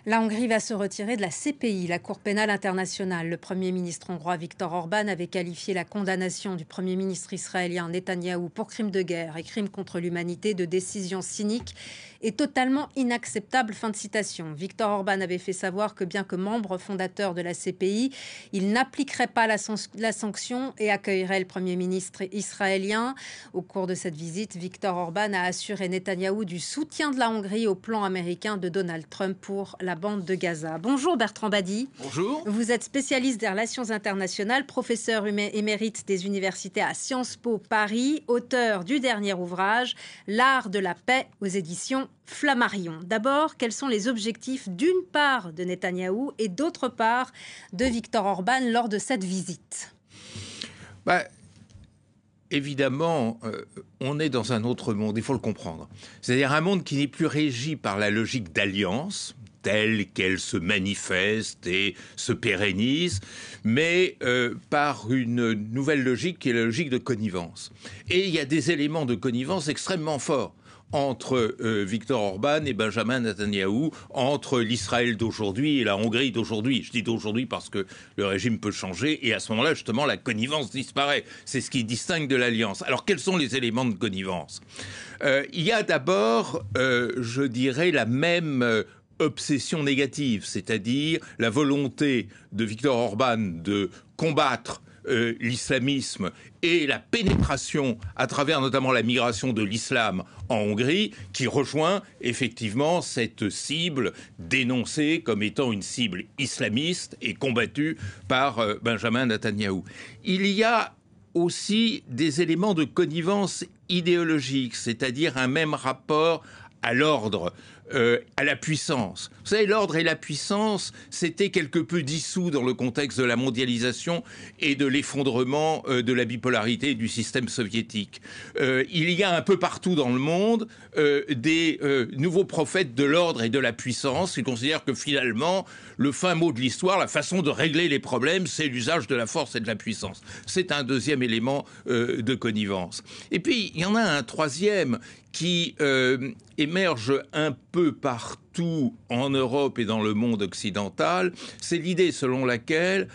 La Hongrie va se retirer de la CPI, la Cour pénale internationale. Le Premier ministre hongrois Viktor Orban avait qualifié la condamnation du Premier ministre israélien Netanyahou pour crime de guerre et crime contre l'humanité de décision cynique et totalement inacceptable. Fin de citation. Viktor Orban avait fait savoir que bien que membre fondateur de la CPI, il n'appliquerait pas la sanction et accueillerait le Premier ministre israélien. Au cours de cette visite, Viktor Orban a assuré Netanyahou du soutien de la Hongrie au plan américain de Donald Trump pour la bande de Gaza. Bonjour Bertrand Badi. Bonjour. Vous êtes spécialiste des relations internationales, professeur émérite des universités à Sciences Po Paris, auteur du dernier ouvrage « L'art de la paix » aux éditions Flammarion. D'abord, quels sont les objectifs d'une part de Netanyahou et d'autre part de Viktor Orban lors de cette visite ? Évidemment, on est dans un autre monde, il faut le comprendre. C'est-à-dire un monde qui n'est plus régi par la logique d'alliance, telle qu'elle se manifeste et se pérennise, mais par une nouvelle logique qui est la logique de connivence. Et il y a des éléments de connivence extrêmement forts entre Viktor Orban et Benjamin Netanyahou, entre l'Israël d'aujourd'hui et la Hongrie d'aujourd'hui. Je dis d'aujourd'hui parce que le régime peut changer et à ce moment-là, justement, la connivence disparaît. C'est ce qui distingue de l'alliance. Alors, quels sont les éléments de connivence ? Il y a d'abord, je dirais, la même obsession négative, c'est-à-dire la volonté de Viktor Orban de combattre l'islamisme et la pénétration à travers notamment la migration de l'islam en Hongrie, qui rejoint effectivement cette cible dénoncée comme étant une cible islamiste et combattue par Benjamin Netanyahou. Il y a aussi des éléments de connivence idéologique, c'est-à-dire un même rapport à l'ordre, à la puissance. Vous savez, l'ordre et la puissance, c'était quelque peu dissous dans le contexte de la mondialisation et de l'effondrement de la bipolarité du système soviétique. Il y a un peu partout dans le monde des nouveaux prophètes de l'ordre et de la puissance qui considèrent que finalement, le fin mot de l'histoire, la façon de régler les problèmes, c'est l'usage de la force et de la puissance. C'est un deuxième élément de connivence. Et puis, il y en a un troisième qui émerge un peu partout en Europe et dans le monde occidental, c'est l'idée selon laquelle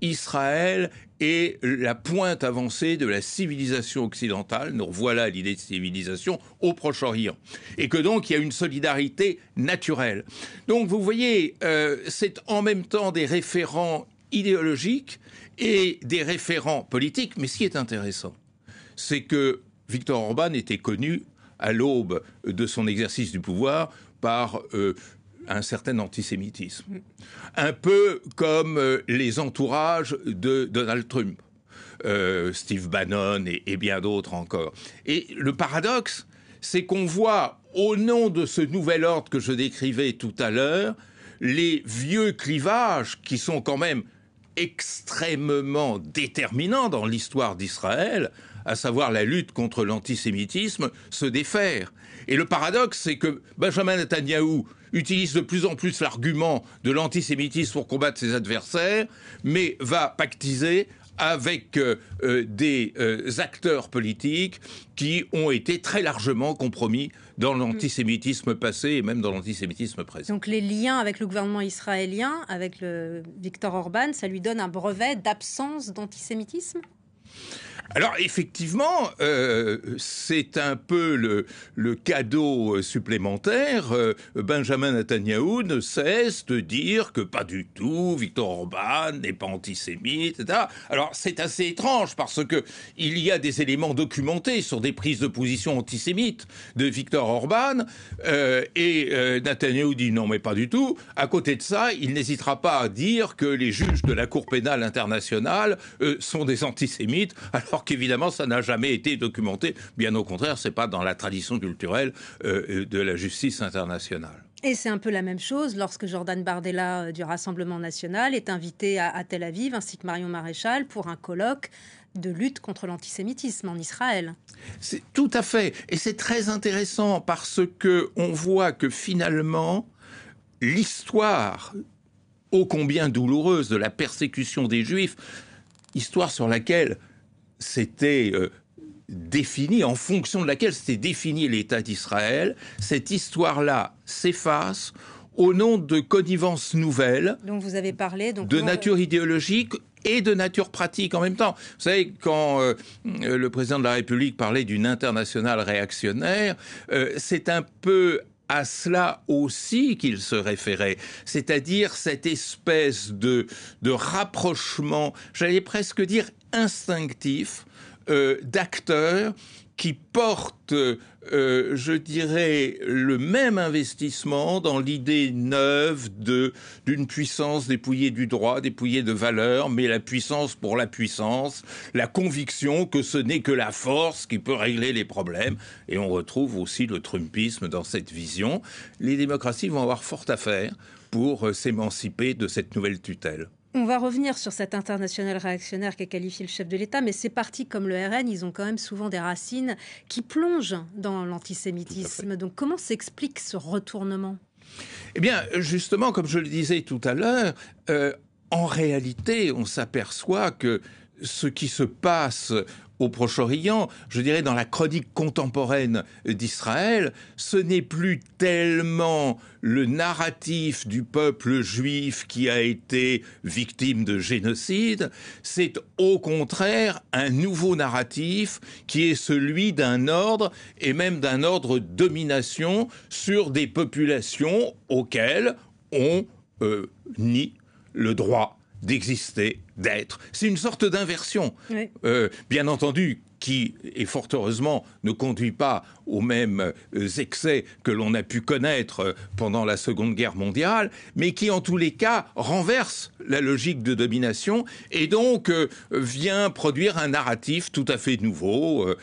Israël est la pointe avancée de la civilisation occidentale. Nous revoilà l'idée de civilisation au Proche-Orient. Et que donc il y a une solidarité naturelle. Donc vous voyez, c'est en même temps des référents idéologiques et des référents politiques. Mais ce qui est intéressant, c'est que Viktor Orban était connu à l'aube de son exercice du pouvoir par un certain antisémitisme. Un peu comme les entourages de Donald Trump, Steve Bannon et bien d'autres encore. Et le paradoxe, c'est qu'on voit, au nom de ce nouvel ordre que je décrivais tout à l'heure, les vieux clivages qui sont quand même extrêmement déterminants dans l'histoire d'Israël, à savoir la lutte contre l'antisémitisme, se défaire. Et le paradoxe, c'est que Benjamin Netanyahou utilise de plus en plus l'argument de l'antisémitisme pour combattre ses adversaires, mais va pactiser avec des acteurs politiques qui ont été très largement compromis dans l'antisémitisme passé et même dans l'antisémitisme présent. Donc les liens avec le gouvernement israélien, avec le Viktor Orban, ça lui donne un brevet d'absence d'antisémitisme ? Alors effectivement, c'est un peu le cadeau supplémentaire. Benjamin Netanyahou ne cesse de dire que pas du tout, Viktor Orban n'est pas antisémite, etc. Alors c'est assez étrange parce que il y a des éléments documentés sur des prises de position antisémites de Viktor Orban et Netanyahou dit non mais pas du tout. À côté de ça, il n'hésitera pas à dire que les juges de la Cour pénale internationale sont des antisémites, alors qu'évidemment, ça n'a jamais été documenté. Bien au contraire, c'est pas dans la tradition culturelle de la justice internationale. Et c'est un peu la même chose lorsque Jordan Bardella du Rassemblement national est invité à Tel Aviv, ainsi que Marion Maréchal, pour un colloque de lutte contre l'antisémitisme en Israël. C'est tout à fait. Et c'est très intéressant parce que on voit que finalement, l'histoire ô combien douloureuse de la persécution des Juifs, histoire sur laquelle c'était défini, en fonction de laquelle s'était défini l'État d'Israël, cette histoire-là s'efface au nom de connivences nouvelles, dont vous avez parlé, de nature idéologique et de nature pratique en même temps. Vous savez, quand le président de la République parlait d'une internationale réactionnaire, c'est un peu à cela aussi qu'il se référait, c'est-à-dire cette espèce de rapprochement, j'allais presque dire instinctif, d'acteurs qui portent, je dirais, le même investissement dans l'idée neuve d'une puissance dépouillée du droit, dépouillée de valeur, mais la puissance pour la puissance, la conviction que ce n'est que la force qui peut régler les problèmes. Et on retrouve aussi le trumpisme dans cette vision. Les démocraties vont avoir fort à faire pour s'émanciper de cette nouvelle tutelle. On va revenir sur cette internationale réactionnaire qu'a qualifié le chef de l'État, mais ces partis comme le RN, ils ont quand même souvent des racines qui plongent dans l'antisémitisme. Donc comment s'explique ce retournement ? Eh bien, justement, comme je le disais tout à l'heure, en réalité, on s'aperçoit que ce qui se passe au Proche-Orient, je dirais dans la chronique contemporaine d'Israël, ce n'est plus tellement le narratif du peuple juif qui a été victime de génocide, c'est au contraire un nouveau narratif qui est celui d'un ordre et même d'un ordre de domination sur des populations auxquelles on nie le droit d'exister, d'être. C'est une sorte d'inversion, oui. Bien entendu, qui, et fort heureusement, ne conduit pas aux mêmes excès que l'on a pu connaître pendant la Seconde Guerre mondiale, mais qui, en tous les cas, renverse la logique de domination et donc vient produire un narratif tout à fait nouveau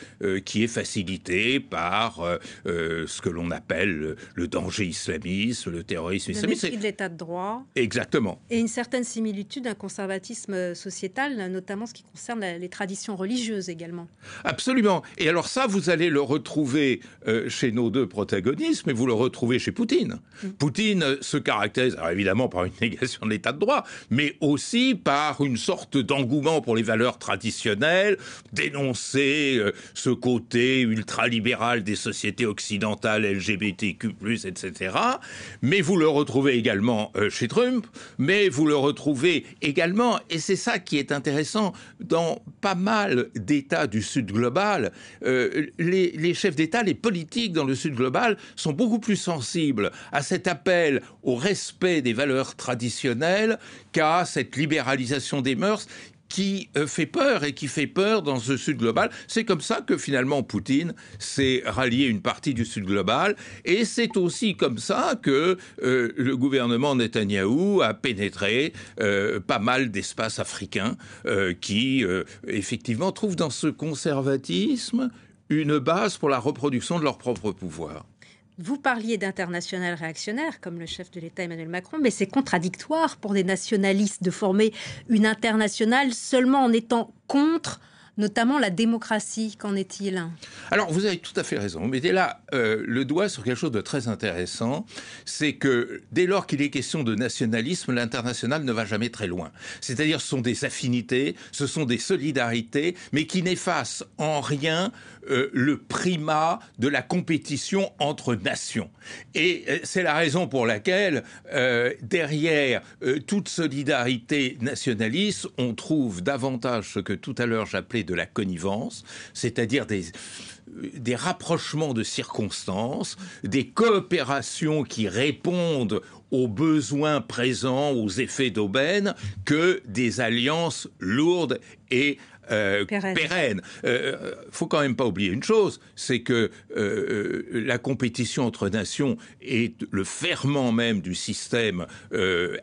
qui est facilité par ce que l'on appelle le danger islamiste, le terrorisme islamiste. Le mépris de l'état de droit. Exactement. Et une certaine similitude, un conservatisme sociétal, notamment ce qui concerne les traditions religieuses également. Absolument. Et alors ça, vous allez le retrouver chez nos deux protagonistes, mais vous le retrouvez chez Poutine. Poutine se caractérise, alors évidemment, par une négation de l'état de droit, mais aussi par une sorte d'engouement pour les valeurs traditionnelles, dénoncer ce côté ultralibéral des sociétés occidentales, LGBTQ+, etc. Mais vous le retrouvez également chez Trump, mais vous le retrouvez également, et c'est ça qui est intéressant, dans pas mal d'États du Sud global, les chefs d'État, les politiques dans le Sud global sont beaucoup plus sensibles à cet appel au respect des valeurs traditionnelles qu'à cette libéralisation des mœurs qui fait peur et qui fait peur dans ce Sud global. C'est comme ça que finalement Poutine s'est rallié une partie du Sud global et c'est aussi comme ça que le gouvernement Netanyahou a pénétré pas mal d'espaces africains qui effectivement trouvent dans ce conservatisme une base pour la reproduction de leur propre pouvoir. Vous parliez d'international réactionnaire, comme le chef de l'État Emmanuel Macron, mais c'est contradictoire pour des nationalistes de former une internationale seulement en étant contre, notamment la démocratie. Qu'en est-il ? Alors, vous avez tout à fait raison. Vous mettez là le doigt sur quelque chose de très intéressant. C'est que dès lors qu'il est question de nationalisme, l'international ne va jamais très loin. C'est-à-dire, ce sont des affinités, ce sont des solidarités, mais qui n'effacent en rien le primat de la compétition entre nations. Et c'est la raison pour laquelle, derrière toute solidarité nationaliste, on trouve davantage ce que tout à l'heure j'appelais de la connivence, c'est-à-dire des rapprochements de circonstances, des coopérations qui répondent aux besoins présents, aux effets d'aubaine, que des alliances lourdes et pérenne. Faut quand même pas oublier une chose, c'est que la compétition entre nations est le ferment même du système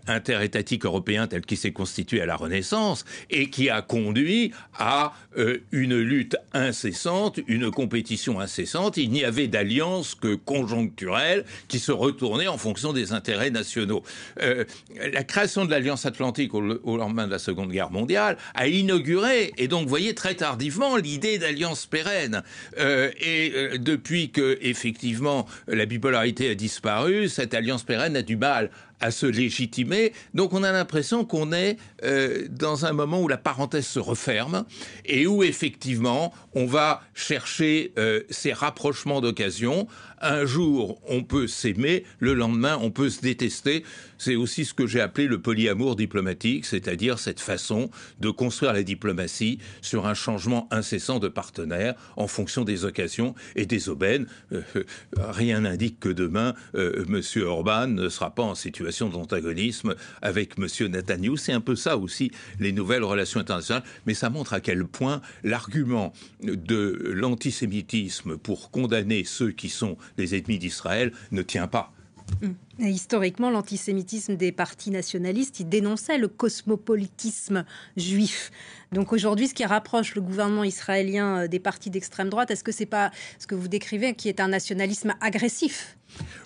interétatique européen tel qu'il s'est constitué à la Renaissance et qui a conduit à une lutte incessante, une compétition incessante. Il n'y avait d'alliance que conjoncturelle qui se retournait en fonction des intérêts nationaux. La création de l'Alliance Atlantique au lendemain de la Seconde Guerre mondiale a inauguré, et donc vous voyez très tardivement l'idée d'alliance pérenne. Depuis que effectivement la bipolarité a disparu, cette alliance pérenne a du mal à se légitimer. Donc on a l'impression qu'on est dans un moment où la parenthèse se referme et où effectivement on va chercher ces rapprochements d'occasion. Un jour, on peut s'aimer, le lendemain, on peut se détester. C'est aussi ce que j'ai appelé le polyamour diplomatique, c'est-à-dire cette façon de construire la diplomatie sur un changement incessant de partenaires en fonction des occasions et des aubaines. Rien n'indique que demain, M. Orban ne sera pas en situation d'antagonisme avec M. Netanyahou. C'est un peu ça aussi, les nouvelles relations internationales. Mais ça montre à quel point l'argument de l'antisémitisme pour condamner ceux qui sont les ennemis d'Israël ne tient pas. Et historiquement, l'antisémitisme des partis nationalistes, il dénonçait le cosmopolitisme juif. Donc aujourd'hui, ce qui rapproche le gouvernement israélien des partis d'extrême droite, est-ce que c'est pas ce que vous décrivez qui est un nationalisme agressif ?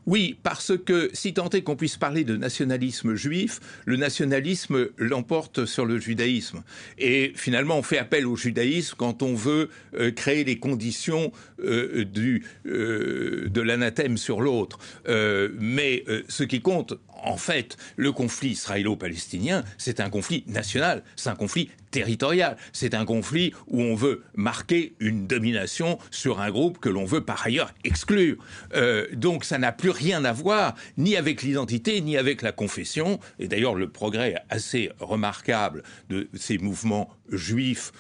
Oui, parce que si tant est qu'on puisse parler de nationalisme juif, le nationalisme l'emporte sur le judaïsme. Et finalement, on fait appel au judaïsme quand on veut créer les conditions de l'anathème sur l'autre. Mais ce qui compte, en fait, le conflit israélo-palestinien, c'est un conflit national, c'est un conflit territorial, c'est un conflit où on veut marquer une domination sur un groupe que l'on veut par ailleurs exclure. Donc ça n'a plus rien à voir ni avec l'identité ni avec la confession. Et d'ailleurs le progrès assez remarquable de ces mouvements juifs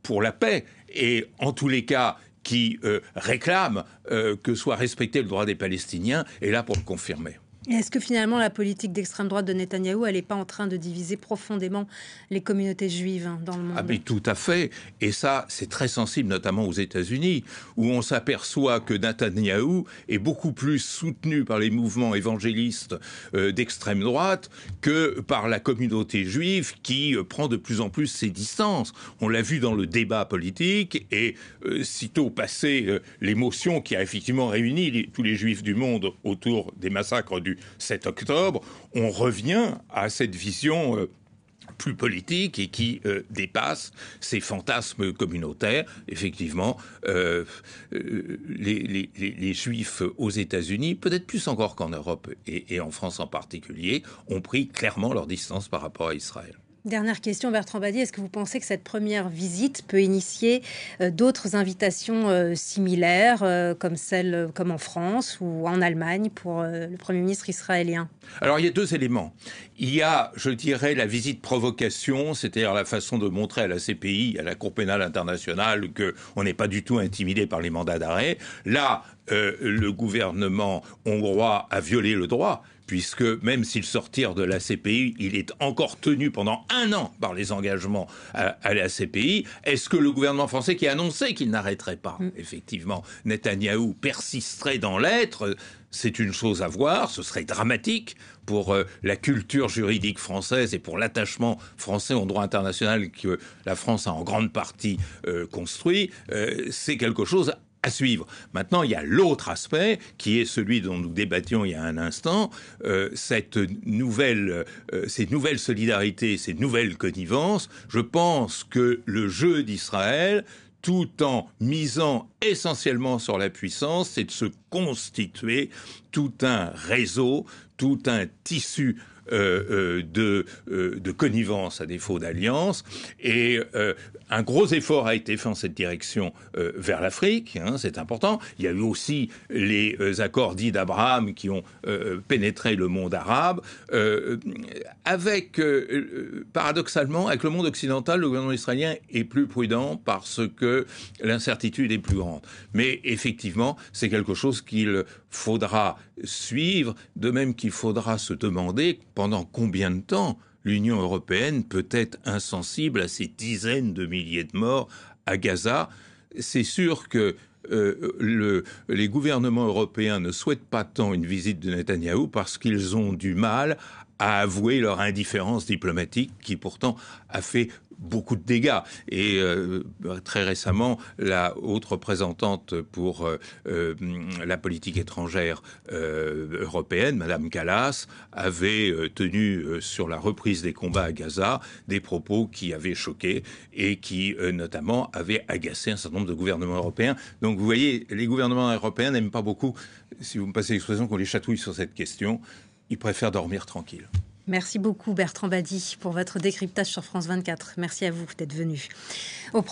pour la paix et en tous les cas qui réclament que soit respecté le droit des Palestiniens est là pour le confirmer. Est-ce que finalement la politique d'extrême droite de Netanyahou, elle n'est pas en train de diviser profondément les communautés juives dans le monde ? Ah mais tout à fait. Et ça, c'est très sensible, notamment aux États-Unis, où on s'aperçoit que Netanyahou est beaucoup plus soutenu par les mouvements évangélistes d'extrême droite que par la communauté juive qui prend de plus en plus ses distances. On l'a vu dans le débat politique et sitôt passé l'émotion qui a effectivement réuni tous les juifs du monde autour des massacres du 7 octobre, on revient à cette vision plus politique et qui dépasse ces fantasmes communautaires. Effectivement, les Juifs aux États-Unis, peut-être plus encore qu'en Europe et en France en particulier, ont pris clairement leur distance par rapport à Israël. Dernière question, Bertrand Badier, est-ce que vous pensez que cette première visite peut initier d'autres invitations similaires, comme en France ou en Allemagne pour le Premier ministre israélien ? Alors, il y a deux éléments. Il y a, je dirais, la visite provocation, c'est-à-dire la façon de montrer à la CPI, à la Cour pénale internationale, qu'on n'est pas du tout intimidé par les mandats d'arrêt. Là, le gouvernement hongrois a violé le droit, puisque même s'il sortir de la CPI, il est encore tenu pendant 1 an par les engagements à la CPI. Est-ce que le gouvernement français qui a annoncé qu'il n'arrêterait pas, effectivement, Netanyahou persisterait dans l'être ? C'est une chose à voir, ce serait dramatique pour la culture juridique française et pour l'attachement français au droit international que la France a en grande partie construit. C'est quelque chose à suivre. Maintenant, il y a l'autre aspect, qui est celui dont nous débattions il y a un instant, ces nouvelles solidarités, ces nouvelles connivences. Je pense que le jeu d'Israël, tout en misant essentiellement sur la puissance, c'est de se constituer tout un réseau, tout un tissu de connivence à défaut d'alliance. Et un gros effort a été fait en cette direction vers l'Afrique, c'est important. Il y a eu aussi les accords dits d'Abraham qui ont pénétré le monde arabe. Paradoxalement, avec le monde occidental, le gouvernement israélien est plus prudent parce que l'incertitude est plus grande. Mais effectivement, c'est quelque chose qu'il faudra suivre, de même qu'il faudra se demander pendant combien de temps l'Union européenne peut être insensible à ces dizaines de milliers de morts à Gaza. C'est sûr que les gouvernements européens ne souhaitent pas tant une visite de Netanyahou parce qu'ils ont du mal à avouer leur indifférence diplomatique qui pourtant a fait beaucoup de dégâts. Et très récemment, la haute représentante pour la politique étrangère européenne, Madame Kallas, avait tenu sur la reprise des combats à Gaza des propos qui avaient choqué et qui notamment avaient agacé un certain nombre de gouvernements européens. Donc vous voyez, les gouvernements européens n'aiment pas beaucoup, si vous me passez l'expression, qu'on les chatouille sur cette question. ils préfèrent dormir tranquille. Merci beaucoup Bertrand Badi pour votre décryptage sur France 24. Merci à vous d'être venu.